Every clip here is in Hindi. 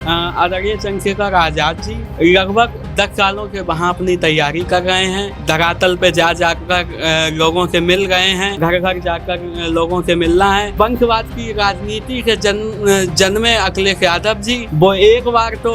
आदरणीय चंद्रशेखर आज़ाद जी लगभग 10 सालों से वहाँ अपनी तैयारी कर रहे हैं। धरातल पे जाकर लोगों से मिल रहे हैं, घर घर जाकर लोगों से मिलना है। वंशवाद की राजनीति से जन्मे अखिलेश यादव जी वो एक बार तो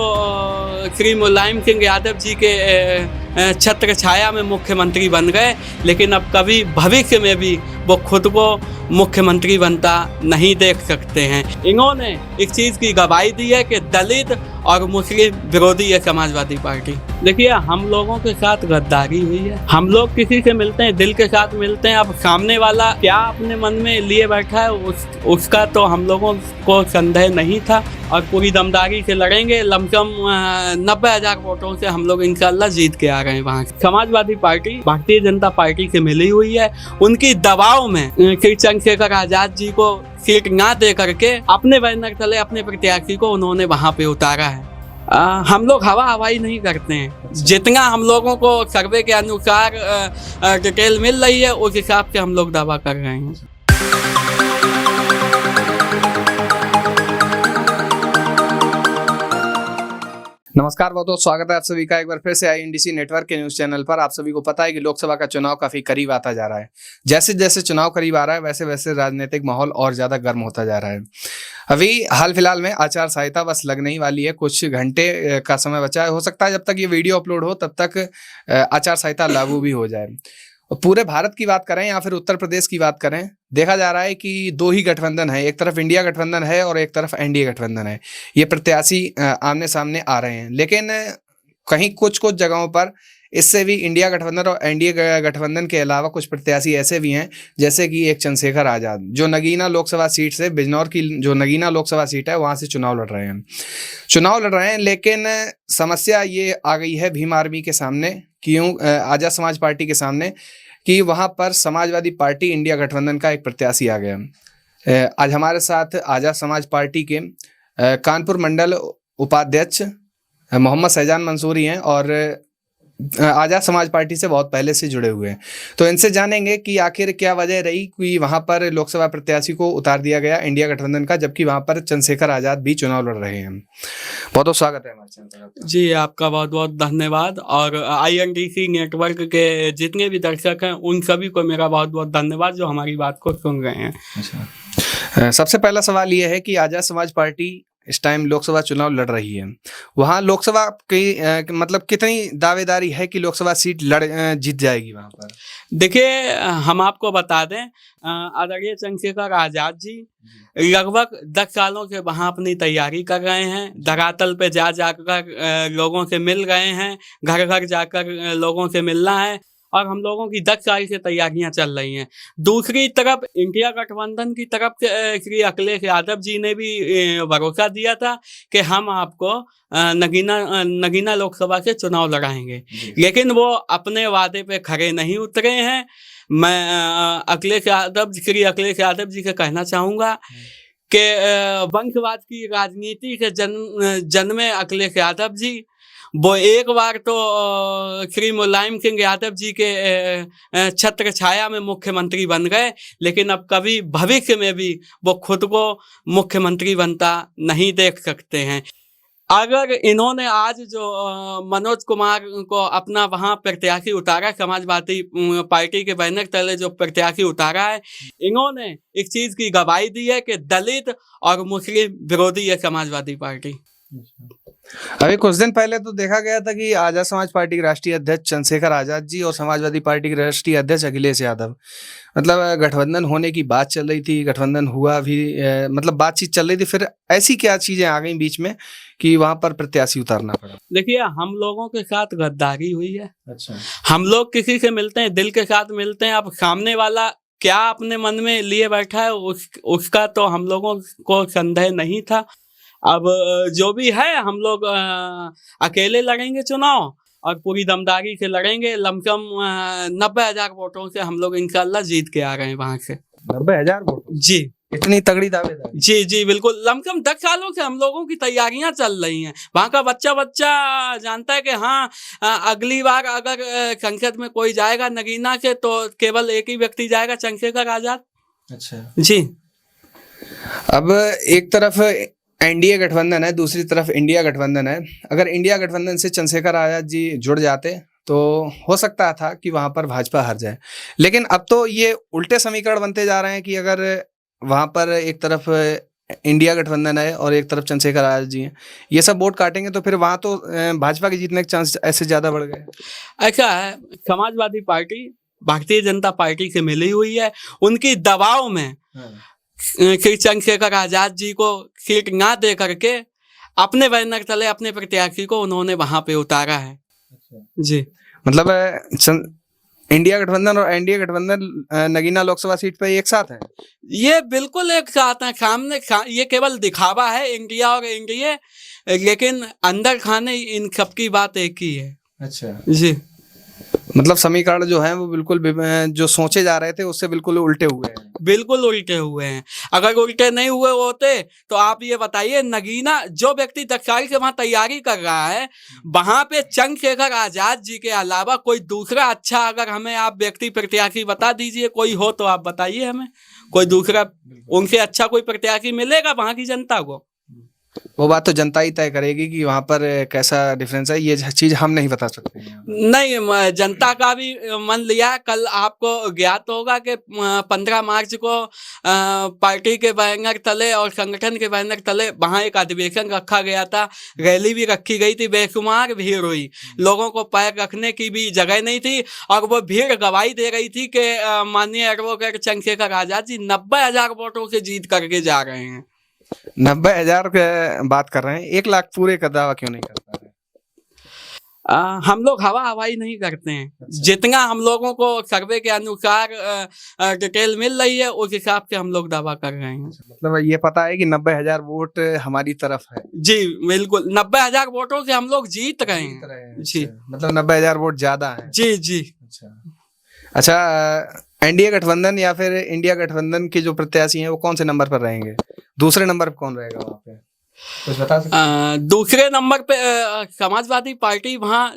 श्री मुलायम सिंह यादव जी के छत्र छाया में मुख्यमंत्री बन गए, लेकिन अब कभी भविष्य में भी वो खुद को मुख्यमंत्री बनता नहीं देख सकते हैं। इन्होंने इस चीज़ की गवाही दी है कि दलित और मुस्लिम विरोधी है समाजवादी पार्टी। देखिए, हम लोगों के साथ गद्दारी हुई है। हम लोग किसी से मिलते हैं, दिल के साथ मिलते हैं। अब सामने वाला क्या अपने मन में लिए बैठा है उसका तो हम लोगों को संदेह नहीं था, और पूरी दमदारी से लड़ेंगे। लमसम 90,000 वोटों से हम लोग इंशाल्लाह जीत के आ रहे हैं। वहाँ समाजवादी पार्टी भारतीय जनता पार्टी से मिली हुई है। उनकी दबाव में श्री चंद्रशेखर आज़ाद जी को सीट ना दे करके अपने बैनर तले अपने प्रत्याशी को उन्होंने वहाँ पे उतारा है। हम लोग हवाई नहीं करते हैं। जितना हम लोगों को सर्वे के अनुसार डिटेल मिल रही है, उस हिसाब से हम लोग दावा कर रहे हैं। नमस्कार, बहुत बहुत स्वागत है आप सभी का एक बार फिर से INDC नेटवर्क के न्यूज चैनल पर। आप सभी को पता है कि लोकसभा का चुनाव काफी करीब आता जा रहा है। जैसे जैसे चुनाव करीब आ रहा है, वैसे वैसे राजनीतिक माहौल और ज्यादा गर्म होता जा रहा है। अभी हाल फिलहाल में आचार संहिता बस लगने ही वाली है। कुछ घंटे का समय बचा है। हो सकता है जब तक ये वीडियो अपलोड हो तब तक आचार संहिता लागू भी हो जाए। पूरे भारत की बात करें या फिर उत्तर प्रदेश की बात करें, देखा जा रहा है कि दो ही गठबंधन है। एक तरफ इंडिया गठबंधन है और एक तरफ NDA गठबंधन है। ये प्रत्याशी आमने सामने आ रहे हैं, लेकिन कहीं कुछ कुछ जगहों पर इससे भी इंडिया गठबंधन और NDA गठबंधन के अलावा कुछ प्रत्याशी ऐसे भी हैं, जैसे कि एक चंद्रशेखर आज़ाद, जो नगीना लोकसभा सीट से, बिजनौर की जो नगीना लोकसभा सीट है, वहाँ से चुनाव लड़ रहे हैं। लेकिन समस्या ये आ गई है भीम आर्मी के सामने, क्यों आज़ाद समाज पार्टी के सामने, कि वहाँ पर समाजवादी पार्टी इंडिया गठबंधन का एक प्रत्याशी आ गया। आज हमारे साथ आज़ाद समाज पार्टी के कानपुर मंडल उपाध्यक्ष मोहम्मद शहजान मंसूरी हैं और आज़ाद समाज पार्टी से बहुत पहले से जुड़े हुए हैं। तो इनसे जानेंगे कि आखिर क्या वजह रही कि वहाँ पर लोकसभा प्रत्याशी को उतार दिया गया इंडिया गठबंधन का, जबकि वहाँ पर चंद्रशेखर आज़ाद भी चुनाव लड़ रहे हैं। बहुत बहुत स्वागत है हमारे चैनल पर। जी, आपका बहुत बहुत धन्यवाद, और INDC नेटवर्क के जितने भी दर्शक हैं उन सभी को मेरा बहुत बहुत धन्यवाद जो हमारी बात को सुन रहे हैं। अच्छा, सबसे पहला सवाल ये है कि आज़ाद समाज पार्टी इस टाइम लोकसभा चुनाव लड़ रही है। वहाँ लोकसभा की मतलब कितनी दावेदारी है कि लोकसभा सीट जीत जाएगी वहाँ पर? देखिए, हम आपको बता दें, आदरणीय चंद्रशेखर आज़ाद जी लगभग 10 सालों से वहाँ अपनी तैयारी कर रहे हैं। धरातल पे जाकर लोगों से मिल रहे हैं, घर घर जाकर लोगों से मिलना है, और हम लोगों की 10 साल से तैयारियां चल रही हैं। दूसरी तरफ इंडिया गठबंधन की तरफ से श्री अखिलेश यादव जी ने भी भरोसा दिया था कि हम आपको नगीना लोकसभा से चुनाव लड़ाएंगे, लेकिन वो अपने वादे पे खरे नहीं उतरे हैं। मैं श्री अखिलेश यादव जी से कहना चाहूँगा कि वंशवाद की राजनीति से जन्मे अखिलेश यादव जी वो एक बार तो श्री मुलायम सिंह यादव जी के छत्र छाया में मुख्यमंत्री बन गए, लेकिन अब कभी भविष्य में भी वो खुद को मुख्यमंत्री बनता नहीं देख सकते हैं। अगर इन्होंने आज जो मनोज कुमार को अपना वहाँ प्रत्याशी उतारा, समाजवादी पार्टी के बैनर तले जो प्रत्याशी उतारा है, इन्होंने इस चीज़ की गवाही दी है कि दलित और मुस्लिम विरोधी है समाजवादी पार्टी। अभी कुछ दिन पहले तो देखा गया था कि आज़ाद समाज पार्टी के राष्ट्रीय अध्यक्ष चंद्रशेखर आज़ाद जी और समाजवादी पार्टी के राष्ट्रीय अध्यक्ष अखिलेश यादव, मतलब गठबंधन होने की बात चल रही थी, गठबंधन हुआ भी, मतलब बातचीत चल रही थी। फिर ऐसी क्या चीजें आ गई बीच में कि वहां पर प्रत्याशी उतारना पड़ा? देखिए, हम लोगों के साथ गद्दारी हुई है। अच्छा, हम लोग किसी से मिलते हैं, दिल के साथ मिलते हैं। अब सामने वाला क्या अपने मन में लिए बैठा है उसका तो हम लोगों को संदेह नहीं था। अब जो भी है, हम लोग अकेले लड़ेंगे चुनाव, और पूरी दमदारी से लड़ेंगे। लमसम 90,000 वोटों से हम लोग इंशाल्लाह जीत के आ रहे हैं वहां से। 90,000 वोट? जी, इतनी तगड़ी दावेदारी? जी जी बिल्कुल। लमसम 10 सालों से हम लोगों की तैयारियां चल रही हैं। वहाँ का बच्चा जानता है कि हाँ, अगली बार अगर संसद में कोई जाएगा नगीना से तो केवल एक ही व्यक्ति जाएगा, चंद्रशेखर आज़ाद। अच्छा जी। अब एक तरफ एनडीए गठबंधन है, दूसरी तरफ इंडिया गठबंधन है। अगर इंडिया गठबंधन से चंद्रशेखर आजाद जी जुड़ जाते तो हो सकता था कि वहां पर भाजपा हार जाए, लेकिन अब तो ये उल्टे समीकरण बनते जा रहे हैं कि अगर वहां पर एक तरफ इंडिया गठबंधन है और एक तरफ चंद्रशेखर आजाद जी हैं, ये सब वोट काटेंगे तो फिर वहां तो भाजपा के जीतने के चांस ऐसे ज्यादा बढ़ गए। ऐसा है, समाजवादी पार्टी भारतीय जनता पार्टी से मिली हुई है, उनकी दबाव में श्री चंद्रशेखर आजाद जी को सीट ना दे करके अपने बैनर तले अपने प्रत्याशी को उन्होंने वहां पे उतारा है। जी, मतलब इंडिया गठबंधन और एनडीए गठबंधन नगीना लोकसभा सीट पे एक साथ है। ये बिल्कुल एक साथ है, सामने ये केवल दिखावा है इंडिया और एनडीए, लेकिन अंदर खाने इन सबकी बात एक ही है। अच्छा जी, मतलब समीकरण जो है वो बिल्कुल जो सोचे जा रहे थे उससे बिल्कुल उल्टे हुए हैं। बिल्कुल उल्टे हुए हैं। अगर उल्टे नहीं हुए होते तो आप ये बताइए, नगीना जो व्यक्ति 10 साल से वहां तैयारी कर रहा है, वहां पे चंद्रशेखर आजाद जी के अलावा कोई दूसरा अच्छा, अगर हमें आप व्यक्ति प्रत्याशी बता दीजिए, कोई हो तो आप बताइए हमें, कोई दूसरा उनसे अच्छा कोई प्रत्याशी मिलेगा वहां की जनता को? वो बात तो जनता ही तय करेगी कि वहां पर कैसा डिफरेंस है, ये चीज हम नहीं बता सकते हैं। नहीं, जनता का भी मन लिया। कल आपको ज्ञात होगा कि 15 मार्च को पार्टी के बैनर तले और संगठन के बैनर तले वहां एक अधिवेशन रखा गया था, रैली भी रखी गई थी, बेशुमार भीड़ हुई, लोगों को पैर रखने की भी जगह नहीं थी, और वो भीड़ गवाही दे रही थी कि माननीय एडवोकेट चंद्रशेखर आजाद जी 90,000 वोटों से जीत करके जा रहे हैं। 90,000 बात कर रहे हैं, 1 लाख पूरे का दावा क्यों नहीं कर पा रहे? हम लोग हवा हवाई नहीं करते हैं। अच्छा। जितना हम लोगों को सर्वे के अनुसार डिटेल मिल रही है उस हिसाब से हम लोग दावा कर रहे हैं। मतलब ये पता है कि 90,000 वोट हमारी तरफ है। जी बिल्कुल, 90,000 वोटों से हम लोग जीत रहे हैं। जी, अच्छा, मतलब 90,000 वोट ज्यादा है। जी जी। अच्छा, एनडीए गठबंधन या फिर इंडिया गठबंधन के जो प्रत्याशी हैं वो कौन से नंबर पर रहेंगे? दूसरे नंबर पर कौन रहेगा वहाँ पे, कुछ बता सकते हैं? दूसरे नंबर पे समाजवादी पार्टी वहाँ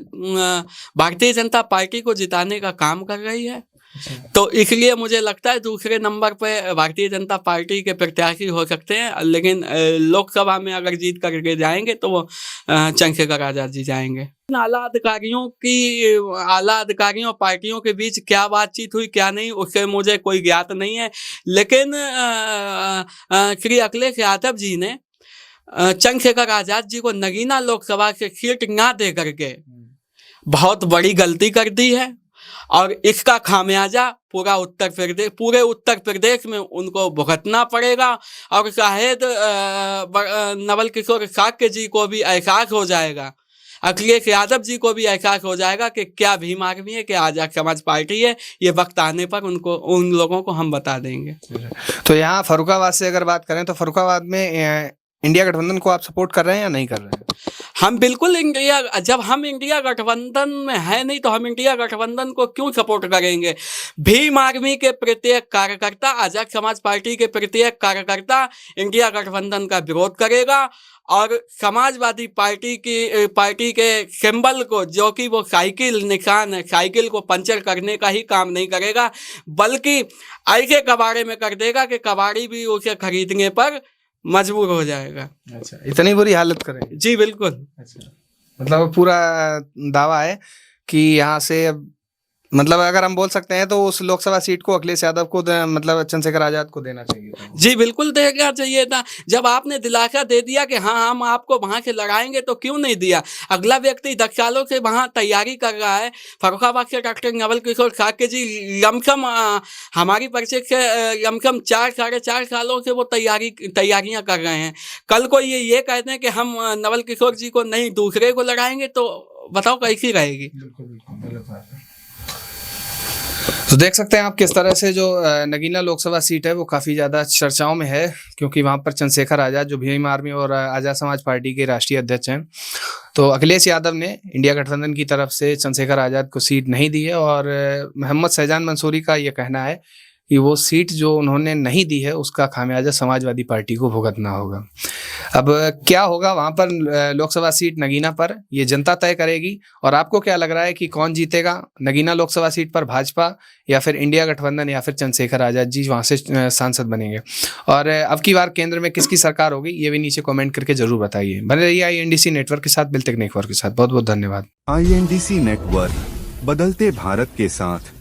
भारतीय जनता पार्टी को जिताने का काम कर रही है। तो इसलिए मुझे लगता है दूसरे नंबर पे भारतीय जनता पार्टी के प्रत्याशी हो सकते हैं, लेकिन लोकसभा में अगर जीत करके जाएंगे तो वो चंद्रशेखर आजाद जी जाएंगे। आला अधिकारियों पार्टियों के बीच क्या बातचीत हुई क्या नहीं उससे मुझे कोई ज्ञात नहीं है, लेकिन श्री अखिलेश यादव जी ने चंद्रशेखर आजाद जी को नगीना लोकसभा से सीट ना दे करके बहुत बड़ी गलती कर दी है, और इसका खामियाजा पूरे उत्तर प्रदेश में उनको भुगतना पड़ेगा। और शायद नवल किशोर साक्य जी को भी एहसास हो जाएगा, अखिलेश यादव जी को भी एहसास हो जाएगा कि क्या भीम आर्मी है, क्या आजाद समाज पार्टी है। ये वक्त आने पर उन लोगों को हम बता देंगे। तो यहाँ फर्रुखाबाद से अगर बात करें तो फर्रुखाबाद में इंडिया गठबंधन को आप सपोर्ट कर रहे हैं या नहीं कर रहे हैं? हम बिल्कुल जब हम इंडिया गठबंधन में है नहीं तो हम इंडिया गठबंधन को क्यों सपोर्ट करेंगे? भीम आर्मी के प्रत्येक कार्यकर्ता, आजाद समाज पार्टी के प्रत्येक कार्यकर्ता इंडिया गठबंधन का विरोध करेगा, और समाजवादी पार्टी के सिंबल को, जो कि वो साइकिल निशान है, साइकिल को पंचर करने का ही काम नहीं करेगा, बल्कि ऐसे कबाड़े में कर देगा कि कबाड़ी भी उसे खरीदने पर मजबूर हो जाएगा। अच्छा, इतनी बुरी हालत करेंगे? जी बिल्कुल। अच्छा, मतलब पूरा दावा है कि यहाँ से मतलब अगर हम बोल सकते हैं तो उस लोकसभा सीट को अखिलेश यादव को मतलब चंद्रशेखर आजाद को देना चाहिए था। जी बिल्कुल देना चाहिए था। जब आपने दिलासा दे दिया कि हाँ हम आपको वहां से लड़ाएंगे तो क्यों नहीं दिया? अगला व्यक्ति 10 सालों से वहां तैयारी कर रहा है। फर्रुखाबाद से डॉक्टर नवल किशोर साक्य जी लमसम हमारी परिचय से लमसम 4-4.5 सालों से वो तैयारियां कर रहे हैं। कल को ये कहते हैं कि हम नवल किशोर जी को नहीं दूसरे को लड़ाएंगे तो बताओ कैसी रहेगी? तो देख सकते हैं आप किस तरह से जो नगीना लोकसभा सीट है वो काफ़ी ज़्यादा चर्चाओं में है, क्योंकि वहाँ पर चंद्रशेखर आजाद जो भीम आर्मी और आजाद समाज पार्टी के राष्ट्रीय अध्यक्ष हैं, तो अखिलेश यादव ने इंडिया गठबंधन की तरफ से चंद्रशेखर आजाद को सीट नहीं दी है। और मोहम्मद शहजान मंसूरी का ये कहना है कि वो सीट जो उन्होंने नहीं दी है उसका खामियाजा समाजवादी पार्टी को भुगतना होगा। अब क्या होगा वहाँ पर लोकसभा सीट नगीना पर, ये जनता तय करेगी। और आपको क्या लग रहा है कि कौन जीतेगा नगीना लोकसभा सीट पर, भाजपा या फिर इंडिया गठबंधन या फिर चंद्रशेखर आजाद जी वहाँ से सांसद बनेंगे? और अब की बार केंद्र में किसकी सरकार होगी ये भी नीचे कमेंट करके जरूर बताइए। बने रहिए INDC नेटवर्क के साथ, मिलते हैं नेटवर्क के साथ। बहुत बहुत धन्यवाद। INDC नेटवर्क, बदलते भारत के साथ।